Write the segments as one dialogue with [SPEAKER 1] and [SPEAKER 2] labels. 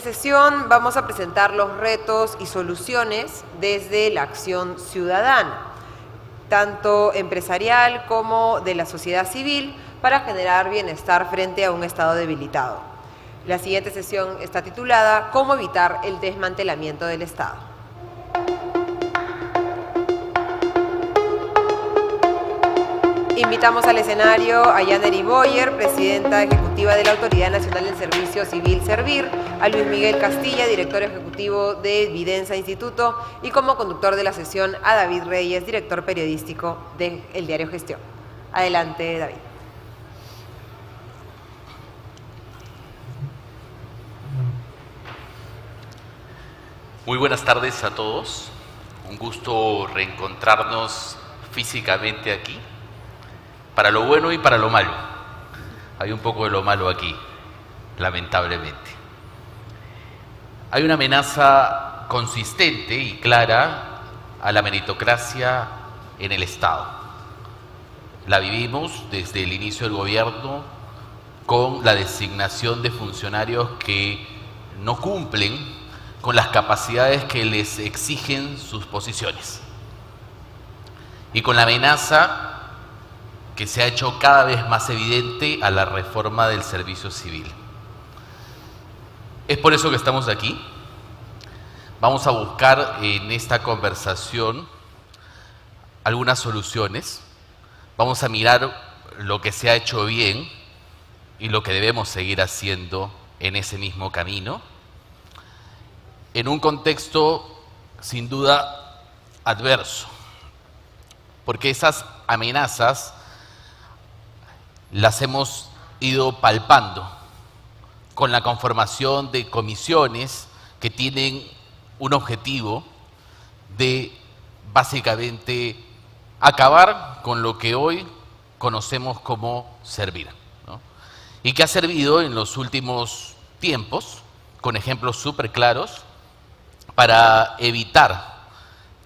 [SPEAKER 1] sesión vamos a presentar los retos y soluciones desde la acción ciudadana, tanto empresarial como de la sociedad civil, para generar bienestar frente a un Estado debilitado. La siguiente sesión está titulada ¿Cómo evitar el desmantelamiento del Estado? Invitamos al escenario a Yaneri Boyer, presidenta ejecutiva de la Autoridad Nacional del Servicio Civil Servir, a Luis Miguel Castilla, director ejecutivo de Vidensa Instituto, y como conductor de la sesión a David Reyes, director periodístico de El Diario Gestión. Adelante, David.
[SPEAKER 2] Muy buenas tardes a todos. Un gusto reencontrarnos físicamente aquí, para lo bueno y para lo malo. Hay un poco de lo malo aquí, lamentablemente. Hay una amenaza consistente y clara a la meritocracia en el Estado. La vivimos desde el inicio del gobierno con la designación de funcionarios que no cumplen con las capacidades que les exigen sus posiciones. Y con la amenaza que se ha hecho cada vez más evidente a la reforma del servicio civil. Es por eso que estamos aquí. Vamos a buscar en esta conversación algunas soluciones. Vamos a mirar lo que se ha hecho bien y lo que debemos seguir haciendo en ese mismo camino, en un contexto sin duda adverso, porque esas amenazas las hemos ido palpando con la conformación de comisiones que tienen un objetivo de básicamente acabar con lo que hoy conocemos como servir, ¿no? Y que ha servido en los últimos tiempos, con ejemplos súper claros, para evitar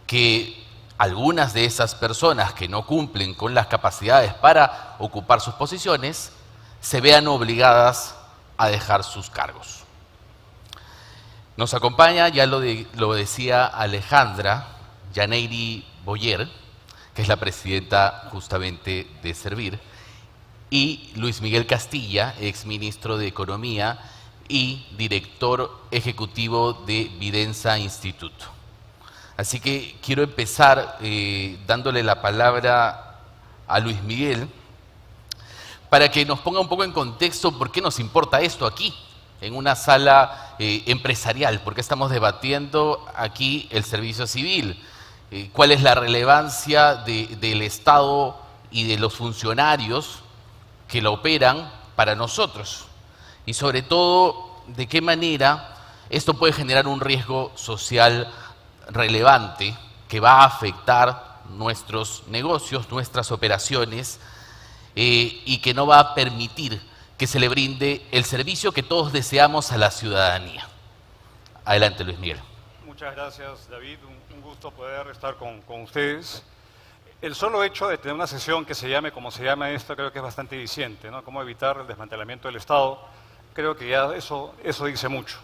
[SPEAKER 2] que algunas de esas personas que no cumplen con las capacidades para ocupar sus posiciones se vean obligadas a dejar sus cargos. Nos acompaña, ya lo decía Alejandra, Yaneri Boyer, que es la presidenta justamente de Servir, y Luis Miguel Castilla, exministro de Economía y director ejecutivo de Vidensa Instituto. Así que quiero empezar dándole la palabra a Luis Miguel para que nos ponga un poco en contexto por qué nos importa esto aquí, en una sala empresarial, por qué estamos debatiendo aquí el servicio civil, cuál es la relevancia del Estado y de los funcionarios que lo operan para nosotros, y sobre todo de qué manera esto puede generar un riesgo social relevante que va a afectar nuestros negocios, nuestras operaciones, y que no va a permitir que se le brinde el servicio que todos deseamos a la ciudadanía. Adelante, Luis Miguel.
[SPEAKER 3] Muchas gracias, David. Un gusto poder estar con ustedes. El solo hecho de tener una sesión que se llame como se llama esta creo que es bastante diciente, ¿no? Cómo evitar el desmantelamiento del Estado. Creo que ya eso dice mucho.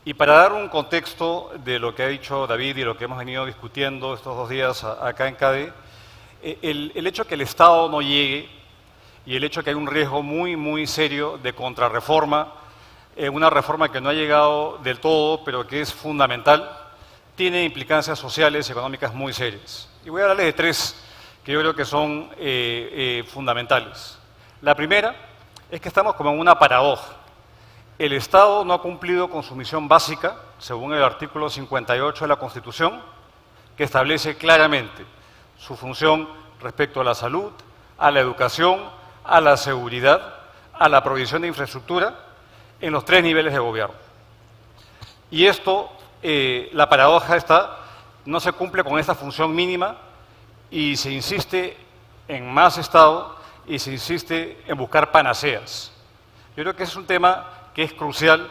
[SPEAKER 3] Y para dar un contexto de lo que ha dicho David y lo que hemos venido discutiendo estos 2 días acá en CADE, el hecho que el Estado no llegue y el hecho que hay un riesgo muy, muy serio de contrarreforma, una reforma que no ha llegado del todo, pero que es fundamental, tiene implicancias sociales y económicas muy serias. Y voy a hablarles de 3 que yo creo que son fundamentales. La primera es que estamos como en una paradoja. El Estado no ha cumplido con su misión básica, según el artículo 58 de la Constitución, que establece claramente su función respecto a la salud, a la educación, a la seguridad, a la provisión de infraestructura en los 3 niveles de gobierno. Y esto, la paradoja está, no se cumple con esta función mínima y se insiste en más Estado y se insiste en buscar panaceas. Yo creo que ese es un tema que es crucial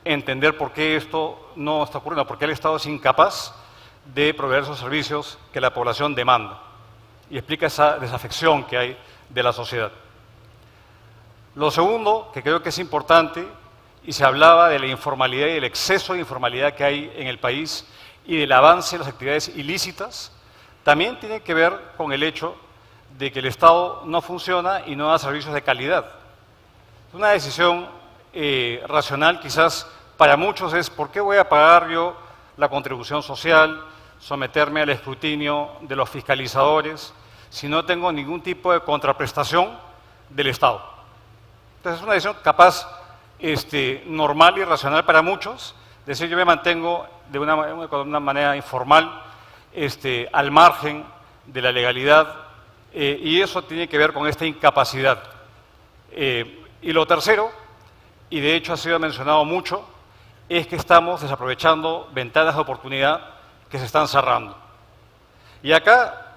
[SPEAKER 3] entender por qué esto no está ocurriendo, por qué el Estado es incapaz de proveer esos servicios que la población demanda. Y explica esa desafección que hay de la sociedad. Lo segundo, que creo que es importante, y se hablaba de la informalidad y del exceso de informalidad que hay en el país y del avance de las actividades ilícitas, también tiene que ver con el hecho de que el Estado no funciona y no da servicios de calidad. Una decisión racional quizás para muchos es ¿por qué voy a pagar yo la contribución social, someterme al escrutinio de los fiscalizadores si no tengo ningún tipo de contraprestación del Estado? Entonces es una decisión capaz normal y racional para muchos, decir yo me mantengo de una manera informal, al margen de la legalidad, y eso tiene que ver con esta incapacidad. Y lo tercero, y de hecho ha sido mencionado mucho, es que estamos desaprovechando ventanas de oportunidad que se están cerrando. Y acá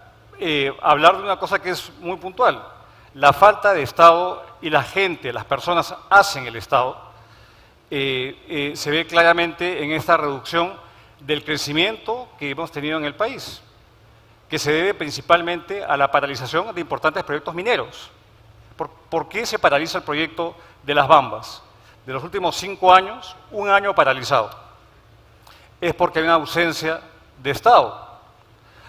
[SPEAKER 3] hablar de una cosa que es muy puntual, la falta de Estado y la gente, las personas hacen el Estado, se ve claramente en esta reducción del crecimiento que hemos tenido en el país, que se debe principalmente a la paralización de importantes proyectos mineros. ¿Por qué se paraliza el proyecto de Las Bambas? De los últimos 5 años, 1 año paralizado. Es porque hay una ausencia de Estado,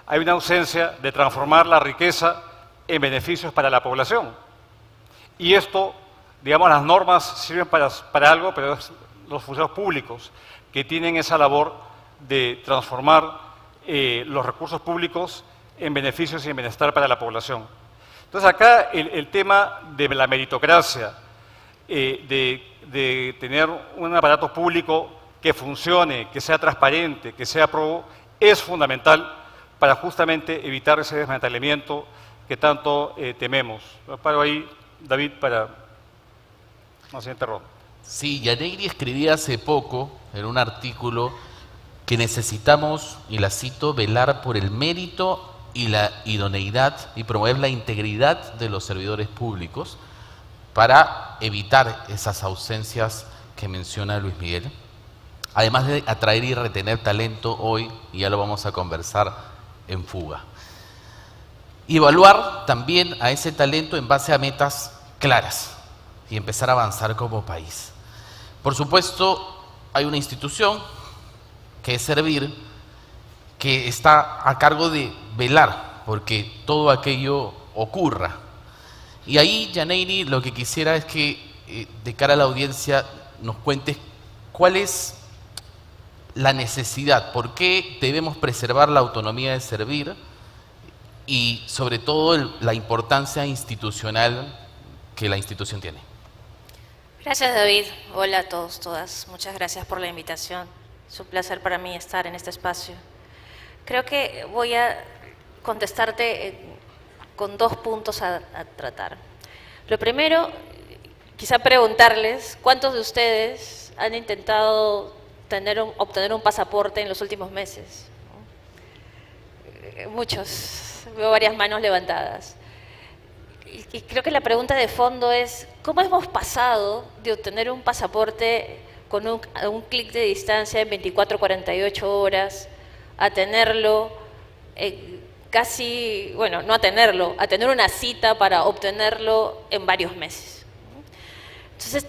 [SPEAKER 3] hay una ausencia de transformar la riqueza en beneficios para la población. Y esto, digamos, las normas sirven para algo, pero es los funcionarios públicos que tienen esa labor de transformar los recursos públicos en beneficios y en bienestar para la población. Entonces acá el tema de la meritocracia, de tener un aparato público que funcione, que sea transparente, que sea probo, es fundamental para justamente evitar ese desmantelamiento que tanto tememos. Paro ahí, David, para la siguiente ronda.
[SPEAKER 2] Sí, Yanegri escribía hace poco en un artículo que necesitamos, y la cito, velar por el mérito y la idoneidad y promover la integridad de los servidores públicos para evitar esas ausencias que menciona Luis Miguel, además de atraer y retener talento hoy, y ya lo vamos a conversar, en fuga. Y evaluar también a ese talento en base a metas claras y empezar a avanzar como país. Por supuesto, hay una institución que es Servir, que está a cargo de velar porque todo aquello ocurra. Y ahí, Yanegri, lo que quisiera es que de cara a la audiencia nos cuentes cuál es la necesidad, por qué debemos preservar la autonomía de Servir y sobre todo la importancia institucional que la institución tiene.
[SPEAKER 4] Gracias, David. Hola a todos, todas. Muchas gracias por la invitación. Es un placer para mí estar en este espacio. Creo que voy a contestarte con 2 puntos a tratar. Lo primero, quizá preguntarles cuántos de ustedes han intentado obtener un pasaporte en los últimos meses. Muchos, veo varias manos levantadas. Y creo que la pregunta de fondo es, ¿cómo hemos pasado de obtener un pasaporte a un clic de distancia en 24, 48 horas, a tenerlo casi, bueno, no a tenerlo, a tener una cita para obtenerlo en varios meses? Entonces,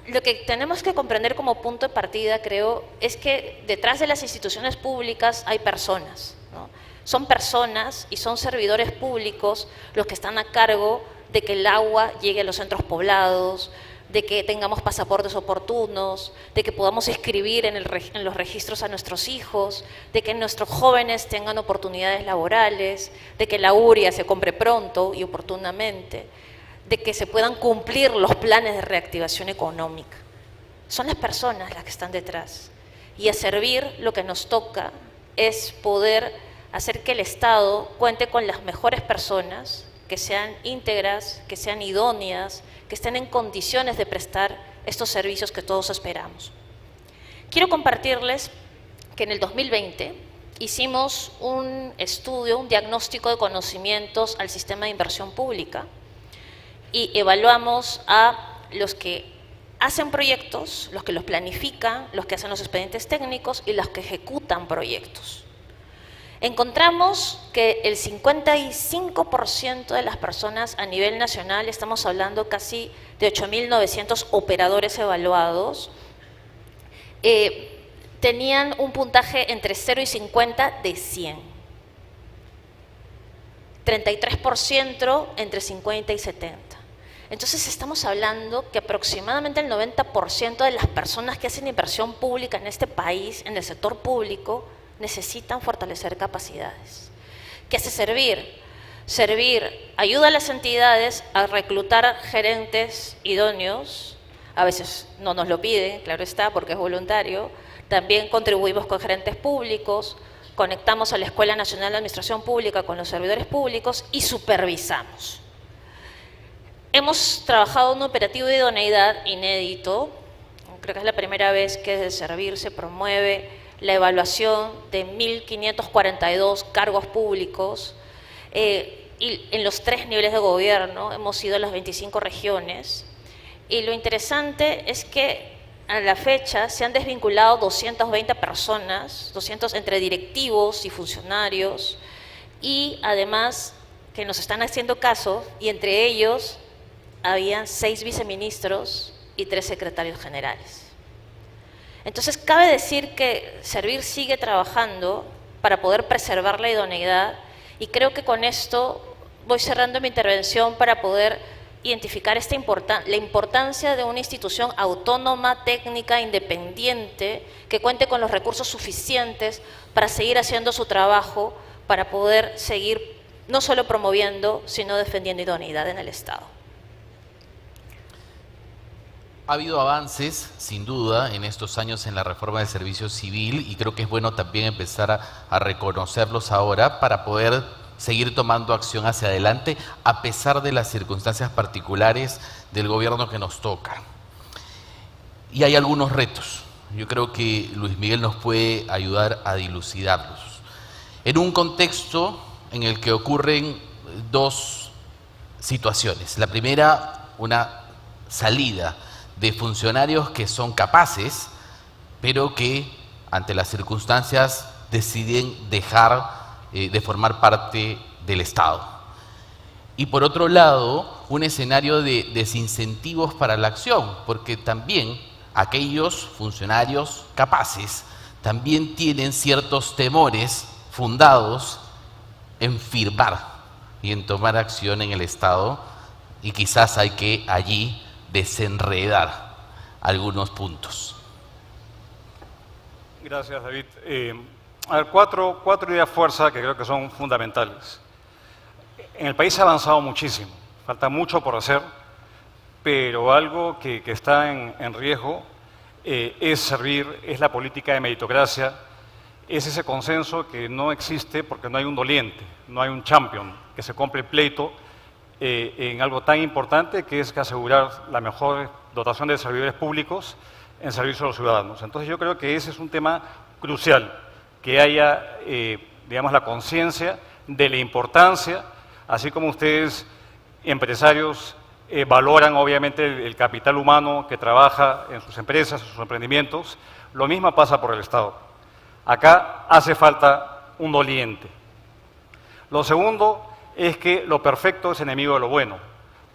[SPEAKER 4] lo que tenemos que comprender como punto de partida, creo, es que detrás de las instituciones públicas hay personas, ¿no? Son personas y son servidores públicos los que están a cargo de que el agua llegue a los centros poblados, de que tengamos pasaportes oportunos, de que podamos inscribir en los registros a nuestros hijos, de que nuestros jóvenes tengan oportunidades laborales, de que la URIA se compre pronto y oportunamente, de que se puedan cumplir los planes de reactivación económica. Son las personas las que están detrás. Y a Servir lo que nos toca es poder hacer que el Estado cuente con las mejores personas, que sean íntegras, que sean idóneas, que estén en condiciones de prestar estos servicios que todos esperamos. Quiero compartirles que en el 2020 hicimos un estudio, un diagnóstico de conocimientos al sistema de inversión pública y evaluamos a los que hacen proyectos, los que los planifican, los que hacen los expedientes técnicos y los que ejecutan proyectos. Encontramos que el 55% de las personas a nivel nacional, estamos hablando casi de 8.900 operadores evaluados, tenían un puntaje entre 0 y 50 de 100. 33% entre 50 y 70. Entonces estamos hablando que aproximadamente el 90% de las personas que hacen inversión pública en este país, en el sector público, necesitan fortalecer capacidades. ¿Qué hace Servir? Servir ayuda a las entidades a reclutar gerentes idóneos, a veces no nos lo piden, claro está, porque es voluntario. También contribuimos con gerentes públicos, conectamos a la Escuela Nacional de Administración Pública con los servidores públicos y supervisamos. Hemos trabajado un operativo de idoneidad inédito. Creo que es la primera vez que desde Servir se promueve la evaluación de 1.542 cargos públicos y en los 3 niveles de gobierno. Hemos ido a las 25 regiones. Y lo interesante es que a la fecha se han desvinculado 220 personas, 200 entre directivos y funcionarios, y además que nos están haciendo caso, y entre ellos habían 6 viceministros y 3 secretarios generales. Entonces, cabe decir que Servir sigue trabajando para poder preservar la idoneidad, y creo que con esto voy cerrando mi intervención para poder identificar la importancia de una institución autónoma, técnica, independiente, que cuente con los recursos suficientes para seguir haciendo su trabajo, para poder seguir no solo promoviendo, sino defendiendo idoneidad en el Estado.
[SPEAKER 2] Ha habido avances, sin duda, en estos años en la reforma del servicio civil, y creo que es bueno también empezar a reconocerlos ahora para poder seguir tomando acción hacia adelante a pesar de las circunstancias particulares del gobierno que nos toca. Y hay algunos retos. Yo creo que Luis Miguel nos puede ayudar a dilucidarlos. En un contexto en el que ocurren 2 situaciones. La primera, una salida de funcionarios que son capaces, pero que ante las circunstancias deciden dejar de formar parte del Estado. Y por otro lado, un escenario de desincentivos para la acción, porque también aquellos funcionarios capaces también tienen ciertos temores fundados en firmar y en tomar acción en el Estado, y quizás hay que allí desenredar algunos puntos.
[SPEAKER 3] Gracias, David. A ver, cuatro ideas fuerza que creo que son fundamentales. En el país se ha avanzado muchísimo, falta mucho por hacer, pero algo que está en riesgo es Servir, es la política de meritocracia, es ese consenso que no existe porque no hay un doliente, no hay un champion que se compre el pleito en algo tan importante que es que asegurar la mejor dotación de servidores públicos en servicio a los ciudadanos. Entonces yo creo que ese es un tema crucial, que haya, digamos, la conciencia de la importancia, así como ustedes, empresarios, valoran obviamente el capital humano que trabaja en sus empresas, en sus emprendimientos, lo mismo pasa por el Estado. Acá hace falta un doliente. Lo segundo es que lo perfecto es enemigo de lo bueno.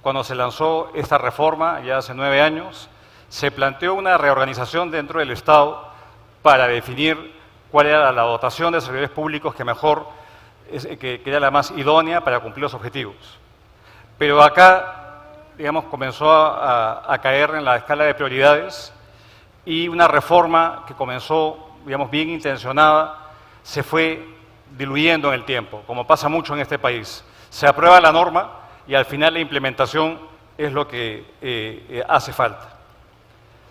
[SPEAKER 3] Cuando se lanzó esta reforma, ya hace 9 años, se planteó una reorganización dentro del Estado para definir cuál era la dotación de servidores públicos que era la más idónea para cumplir los objetivos. Pero acá, digamos, comenzó a caer en la escala de prioridades, y una reforma que comenzó, digamos, bien intencionada, se fue diluyendo en el tiempo, como pasa mucho en este país. Se aprueba la norma y al final la implementación es lo que hace falta.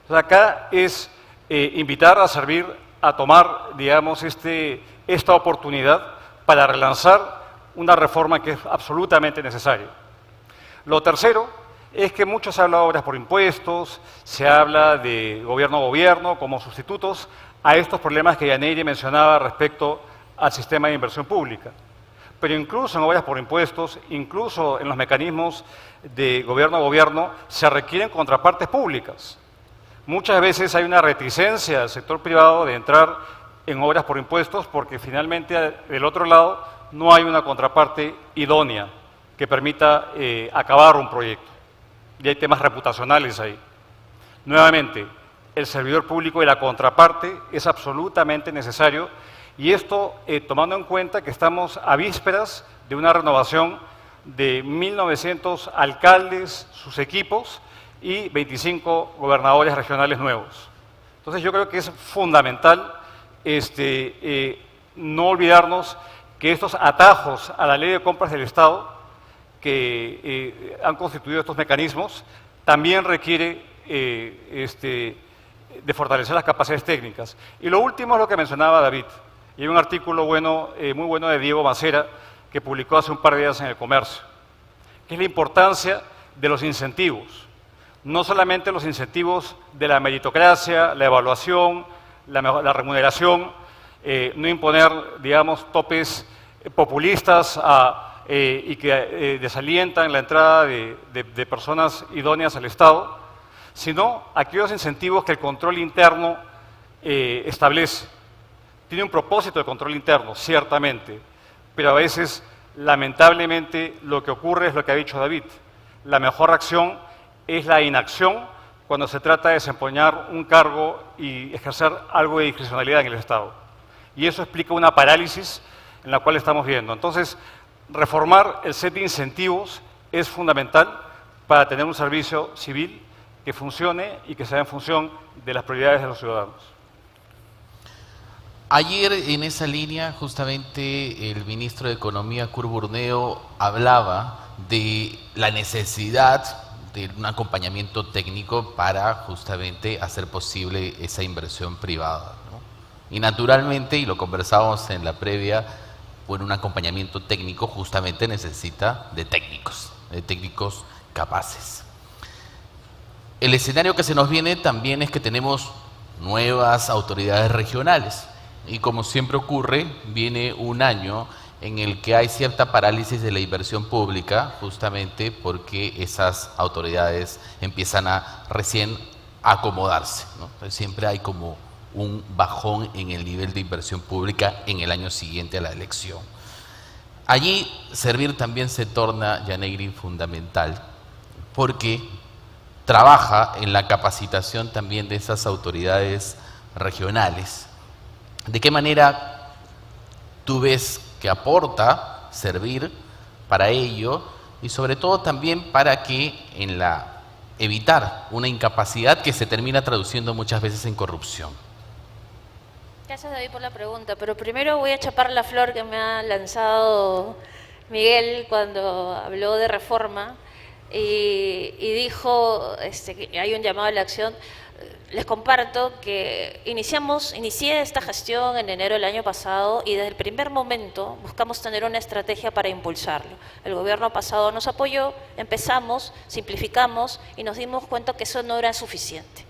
[SPEAKER 3] Entonces acá es invitar a Servir a tomar, digamos, esta oportunidad para relanzar una reforma que es absolutamente necesaria. Lo tercero es que mucho se habla de obras por impuestos, se habla de gobierno-gobierno como sustitutos a estos problemas que Yaneri mencionaba respecto al sistema de inversión pública. Pero incluso en obras por impuestos, incluso en los mecanismos de gobierno a gobierno, se requieren contrapartes públicas. Muchas veces hay una reticencia del sector privado de entrar en obras por impuestos porque finalmente del otro lado no hay una contraparte idónea que permita acabar un proyecto. y hay temas reputacionales ahí. Nuevamente, el servidor público y la contraparte es absolutamente necesario, y esto tomando en cuenta que estamos a vísperas de una renovación de 1.900 alcaldes, sus equipos, y 25 gobernadores regionales nuevos. Entonces yo creo que es fundamental no olvidarnos que estos atajos a la ley de compras del Estado que han constituido estos mecanismos también requiere de fortalecer las capacidades técnicas. Y lo último es lo que mencionaba David. Y hay un artículo muy bueno de Diego Macera que publicó hace un par de días en El Comercio, que es la importancia de los incentivos. No solamente los incentivos de la meritocracia, la evaluación, la remuneración, no imponer, digamos, topes populistas y que desalientan la entrada de personas idóneas al Estado, sino aquellos incentivos que el control interno establece. Tiene un propósito de control interno, ciertamente, pero a veces, lamentablemente, lo que ocurre es lo que ha dicho David. La mejor acción es la inacción cuando se trata de desempeñar un cargo y ejercer algo de discrecionalidad en el Estado. Y eso explica una parálisis en la cual estamos viendo. Entonces, reformar el set de incentivos es fundamental para tener un servicio civil que funcione y que sea en función de las prioridades de los ciudadanos.
[SPEAKER 2] Ayer en esa línea justamente el ministro de Economía, Kurt Burneo, hablaba de la necesidad de un acompañamiento técnico para justamente hacer posible esa inversión privada, ¿no? Y naturalmente, y lo conversábamos en la previa, bueno, un acompañamiento técnico justamente necesita de técnicos capaces. El escenario que se nos viene también es que tenemos nuevas autoridades regionales y, como siempre ocurre, viene un año en el que hay cierta parálisis de la inversión pública, justamente porque esas autoridades empiezan a recién acomodarse, ¿no? Entonces siempre hay como un bajón en el nivel de inversión pública en el año siguiente a la elección. Allí servir también se torna, Yanegri, fundamental, porque trabaja en la capacitación también de esas autoridades regionales. ¿De qué manera tú ves que aporta servir para ello y sobre todo también para que evitar una incapacidad que se termina traduciendo muchas veces en corrupción?
[SPEAKER 4] Gracias, David, por la pregunta, pero primero voy a chapar la flor que me ha lanzado Miguel cuando habló de reforma y dijo que hay un llamado a la acción. Les comparto que inicié esta gestión en enero del año pasado y desde el primer momento buscamos tener una estrategia para impulsarlo. El gobierno pasado nos apoyó, empezamos, simplificamos y nos dimos cuenta que eso no era suficiente,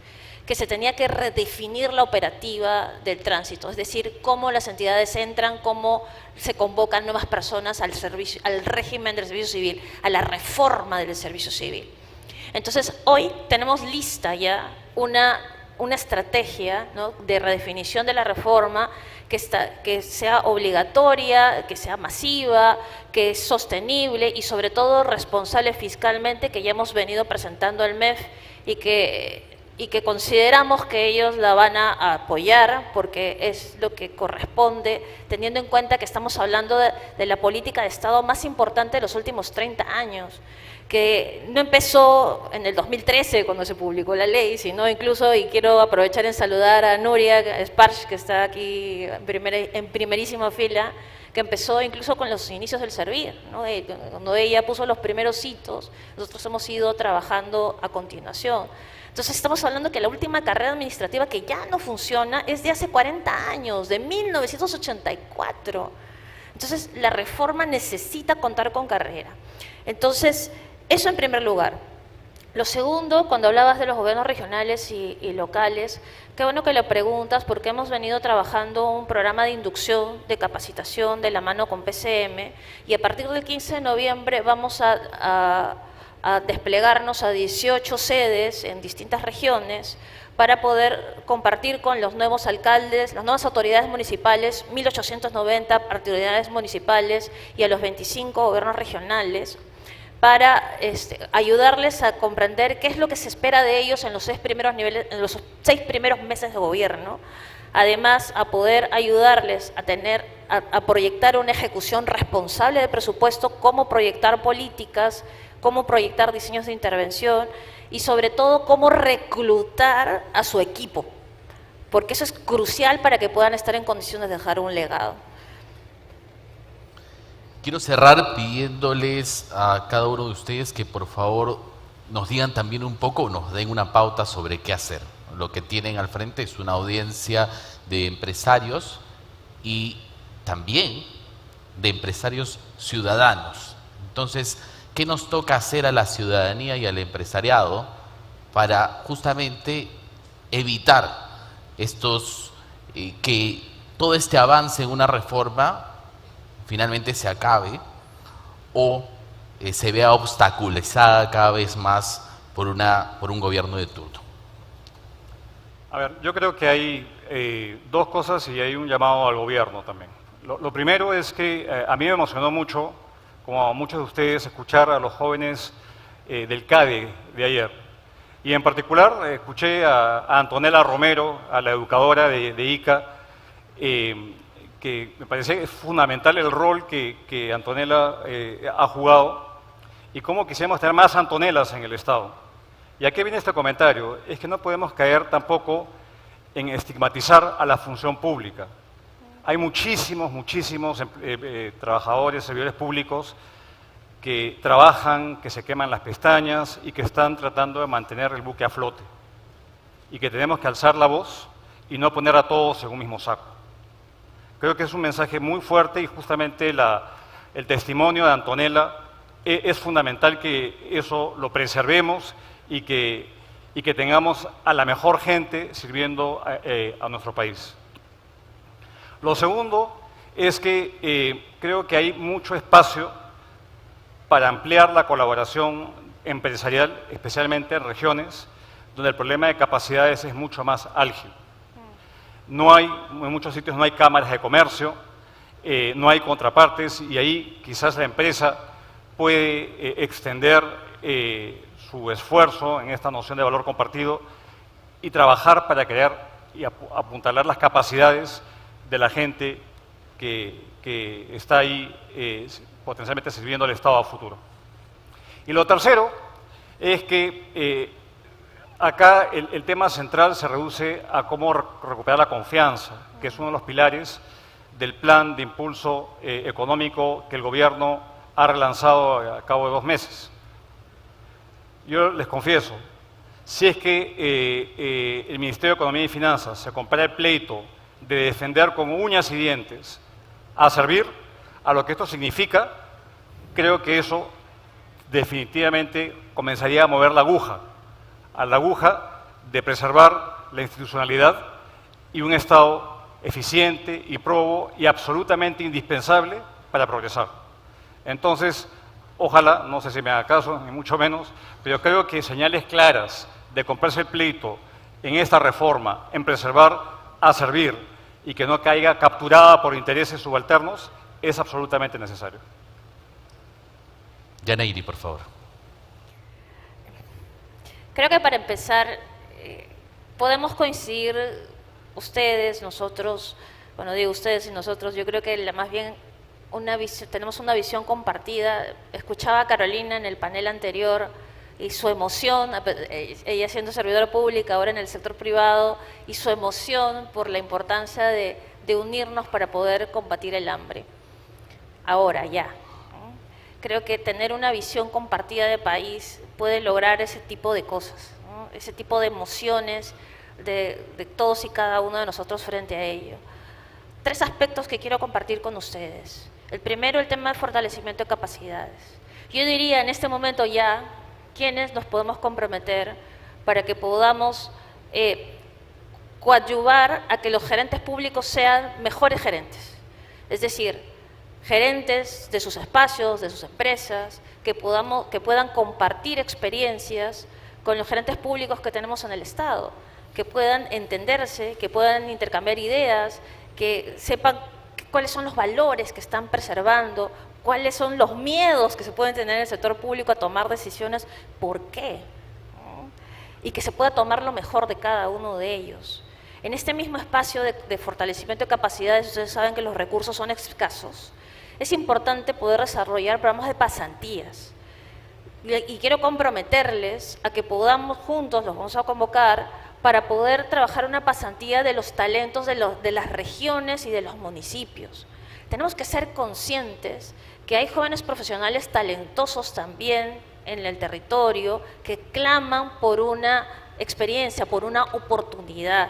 [SPEAKER 4] que se tenía que redefinir la operativa del tránsito, es decir, cómo las entidades entran, cómo se convocan nuevas personas al régimen del servicio civil, a la reforma del servicio civil. Entonces, hoy tenemos lista ya una estrategia, ¿no?, de redefinición de la reforma que sea obligatoria, que sea masiva, que es sostenible y sobre todo responsable fiscalmente, que ya hemos venido presentando al MEF y que consideramos que ellos la van a apoyar porque es lo que corresponde, teniendo en cuenta que estamos hablando de la política de Estado más importante de los últimos 30 años, que no empezó en el 2013 cuando se publicó la ley, sino incluso, y quiero aprovechar en saludar a Nuria Sparch, que está aquí en primerísima fila, que empezó incluso con los inicios del Servir, ¿no? Cuando ella puso los primeros hitos, nosotros hemos ido trabajando a continuación. Entonces estamos hablando que la última carrera administrativa que ya no funciona es de hace 40 años, de 1984. Entonces la reforma necesita contar con carrera. Entonces, eso en primer lugar. Lo segundo, cuando hablabas de los gobiernos regionales y locales, qué bueno que lo preguntas porque hemos venido trabajando un programa de inducción, de capacitación de la mano con PCM y a partir del 15 de noviembre vamos a desplegarnos a 18 sedes en distintas regiones para poder compartir con los nuevos alcaldes, las nuevas autoridades municipales, 1.890 autoridades municipales y a los 25 gobiernos regionales, para ayudarles a comprender qué es lo que se espera de ellos en los 6 primeros niveles, en los 6 primeros meses de gobierno. Además, a poder ayudarles a proyectar una ejecución responsable de presupuesto, cómo proyectar políticas, cómo proyectar diseños de intervención y sobre todo cómo reclutar a su equipo, porque eso es crucial para que puedan estar en condiciones de dejar un legado.
[SPEAKER 2] Quiero cerrar pidiéndoles a cada uno de ustedes que por favor nos digan también un poco, nos den una pauta sobre qué hacer. Lo que tienen al frente es una audiencia de empresarios y también de empresarios ciudadanos. Entonces, ¿qué nos toca hacer a la ciudadanía y al empresariado para justamente evitar que todo este avance en una reforma finalmente se acabe o se vea obstaculizada cada vez más por un gobierno de turno?
[SPEAKER 3] A ver, yo creo que hay dos cosas y hay un llamado al gobierno también. Lo primero es que a mí me emocionó mucho, como a muchos de ustedes, escuchar a los jóvenes del CADE de ayer. Y en particular escuché a Antonella Romero, a la educadora de ICA, que me parece fundamental el rol que Antonella ha jugado y cómo quisiéramos tener más Antonellas en el Estado. ¿Y a qué viene este comentario? Es que no podemos caer tampoco en estigmatizar a la función pública. Hay muchísimos trabajadores, servidores públicos que trabajan, que se queman las pestañas y que están tratando de mantener el buque a flote. Y que tenemos que alzar la voz y no poner a todos en un mismo saco. Creo que es un mensaje muy fuerte y justamente el testimonio de Antonella es fundamental que eso lo preservemos y que tengamos a la mejor gente sirviendo a nuestro país. Lo segundo es que creo que hay mucho espacio para ampliar la colaboración empresarial, especialmente en regiones donde el problema de capacidades es mucho más álgido. En muchos sitios no hay cámaras de comercio, no hay contrapartes y ahí quizás la empresa puede extender su esfuerzo en esta noción de valor compartido y trabajar para crear y apuntalar las capacidades de la gente que está ahí potencialmente sirviendo al Estado a futuro. Y lo tercero es que acá el tema central se reduce a cómo recuperar la confianza, que es uno de los pilares del plan de impulso económico que el gobierno ha relanzado a cabo de 2 meses. Yo les confieso, si es que el Ministerio de Economía y Finanzas se compara el pleito de defender como uñas y dientes a servir a lo que esto significa, creo que eso definitivamente comenzaría a mover la aguja de preservar la institucionalidad y un Estado eficiente y probo y absolutamente indispensable para progresar. Entonces, ojalá, no sé si me haga caso, ni mucho menos, pero creo que señales claras de comprarse el pleito en esta reforma, en preservar a servir y que no caiga capturada por intereses subalternos, es absolutamente necesario.
[SPEAKER 2] Yaneiri, por favor.
[SPEAKER 4] Creo que para empezar, podemos coincidir ustedes, nosotros, bueno, digo ustedes y nosotros, yo creo que más bien tenemos una visión compartida. Escuchaba a Carolina en el panel anterior y su emoción, ella siendo servidora pública, ahora en el sector privado, y su emoción por la importancia de unirnos para poder combatir el hambre. Ahora, ya. Creo que tener una visión compartida de país puede lograr ese tipo de cosas, ¿no? Ese tipo de emociones de todos y cada uno de nosotros frente a ello. 3 aspectos que quiero compartir con ustedes. El primero, el tema de fortalecimiento de capacidades. Yo diría en este momento ya, ¿quiénes nos podemos comprometer para que podamos coadyuvar a que los gerentes públicos sean mejores gerentes? Es decir, gerentes de sus espacios, de sus empresas, que puedan compartir experiencias con los gerentes públicos que tenemos en el Estado, que puedan entenderse, que puedan intercambiar ideas, que sepan cuáles son los valores que están preservando, cuáles son los miedos que se pueden tener en el sector público a tomar decisiones, por qué, ¿no? Y que se pueda tomar lo mejor de cada uno de ellos. En este mismo espacio de fortalecimiento de capacidades, ustedes saben que los recursos son escasos, es importante poder desarrollar programas de pasantías. Y quiero comprometerles a que podamos juntos, los vamos a convocar, para poder trabajar una pasantía de los talentos de las regiones y de los municipios. Tenemos que ser conscientes que hay jóvenes profesionales talentosos también en el territorio que claman por una experiencia, por una oportunidad,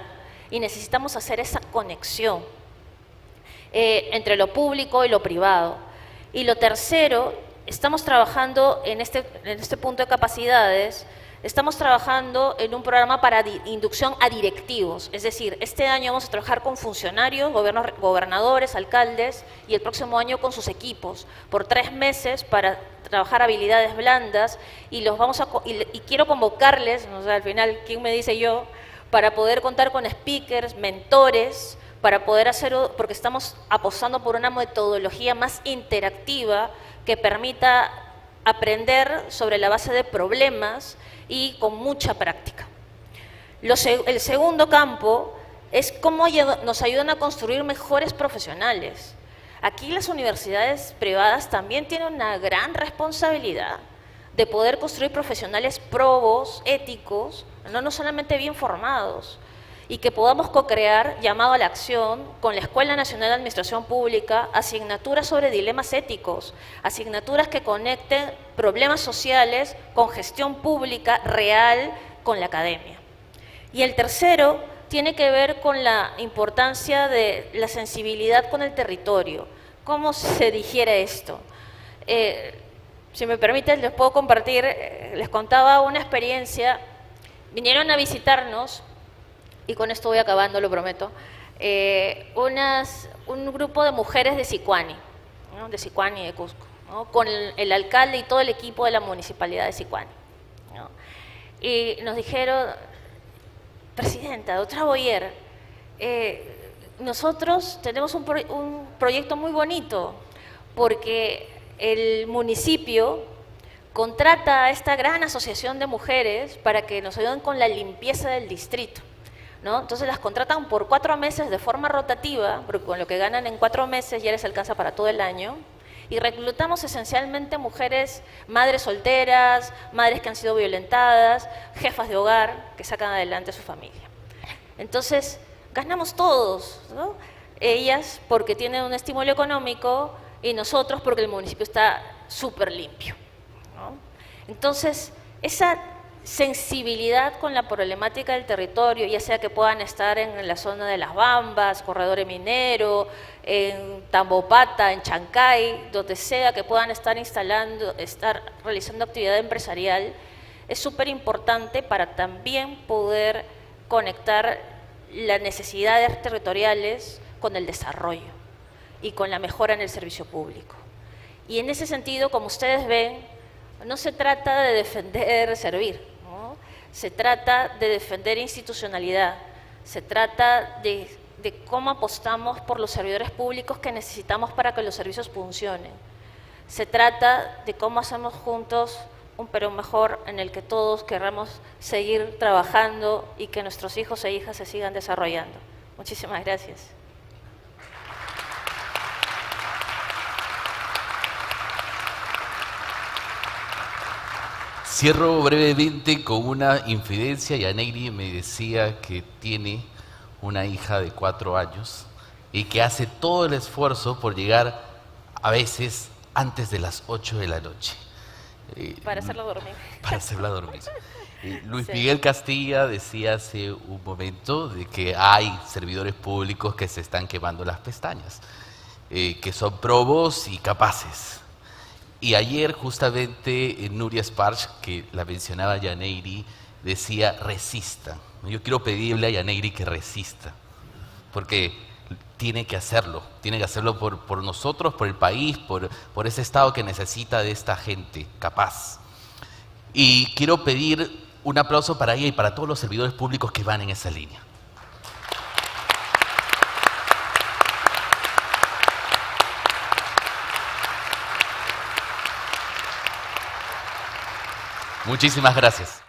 [SPEAKER 4] y necesitamos hacer esa conexión entre lo público y lo privado. Y lo tercero, estamos trabajando en este punto de capacidades, estamos trabajando en un programa para inducción a directivos, es decir, este año vamos a trabajar con funcionarios, gobernadores, alcaldes, y el próximo año con sus equipos, por 3 meses para trabajar habilidades blandas, y quiero convocarles, o sea, al final, ¿quién me dice yo?, para poder contar con speakers, mentores, para poder hacerlo, porque estamos apostando por una metodología más interactiva que permita aprender sobre la base de problemas y con mucha práctica. El segundo campo es cómo nos ayudan a construir mejores profesionales. Aquí las universidades privadas también tienen una gran responsabilidad de poder construir profesionales probos, éticos, no solamente bien formados, y que podamos co-crear, llamado a la acción, con la Escuela Nacional de Administración Pública, asignaturas sobre dilemas éticos, asignaturas que conecten problemas sociales con gestión pública real con la academia. Y el tercero tiene que ver con la importancia de la sensibilidad con el territorio. ¿Cómo se digiere esto? Si me permiten, les puedo compartir, les contaba una experiencia. Vinieron a visitarnos, y con esto voy acabando, lo prometo, un grupo de mujeres de Sicuani, ¿no? De Sicuani, de Cusco, ¿no? Con el alcalde y todo el equipo de la municipalidad de Sicuani, ¿no? Y nos dijeron, presidenta, doctora Boyer, nosotros tenemos un proyecto muy bonito, porque el municipio contrata a esta gran asociación de mujeres para que nos ayuden con la limpieza del distrito, ¿no? Entonces las contratan por 4 meses de forma rotativa, porque con lo que ganan en 4 meses ya les alcanza para todo el año, y reclutamos esencialmente mujeres, madres solteras, madres que han sido violentadas, jefas de hogar que sacan adelante a su familia. Entonces ganamos todos, ¿no? Ellas porque tienen un estímulo económico y nosotros porque el municipio está súper limpio, ¿no? Entonces esa sensibilidad con la problemática del territorio, ya sea que puedan estar en la zona de Las Bambas, Corredor Minero, en Tambopata, en Chancay, donde sea que puedan estar realizando actividad empresarial, es súper importante para también poder conectar las necesidades territoriales con el desarrollo y con la mejora en el servicio público. Y en ese sentido, como ustedes ven, no se trata de defender servir, ¿no? Se trata de defender institucionalidad, se trata de cómo apostamos por los servidores públicos que necesitamos para que los servicios funcionen. Se trata de cómo hacemos juntos un Perú mejor en el que todos querramos seguir trabajando y que nuestros hijos e hijas se sigan desarrollando. Muchísimas gracias.
[SPEAKER 2] Cierro brevemente con una infidencia. Yaneyri me decía que tiene una hija de 4 años y que hace todo el esfuerzo por llegar a veces antes de las 8 de la noche.
[SPEAKER 4] Para hacerla dormir.
[SPEAKER 2] Para hacerla dormir. Luis Miguel Castilla decía hace un momento de que hay servidores públicos que se están quemando las pestañas, que son probos y capaces. Y ayer justamente Nuria Sparch, que la mencionaba Yaneyri, decía resista. Yo quiero pedirle a Yaneyri que resista, porque tiene que hacerlo por nosotros, por el país, por ese Estado que necesita de esta gente capaz. Y quiero pedir un aplauso para ella y para todos los servidores públicos que van en esa línea. Muchísimas gracias.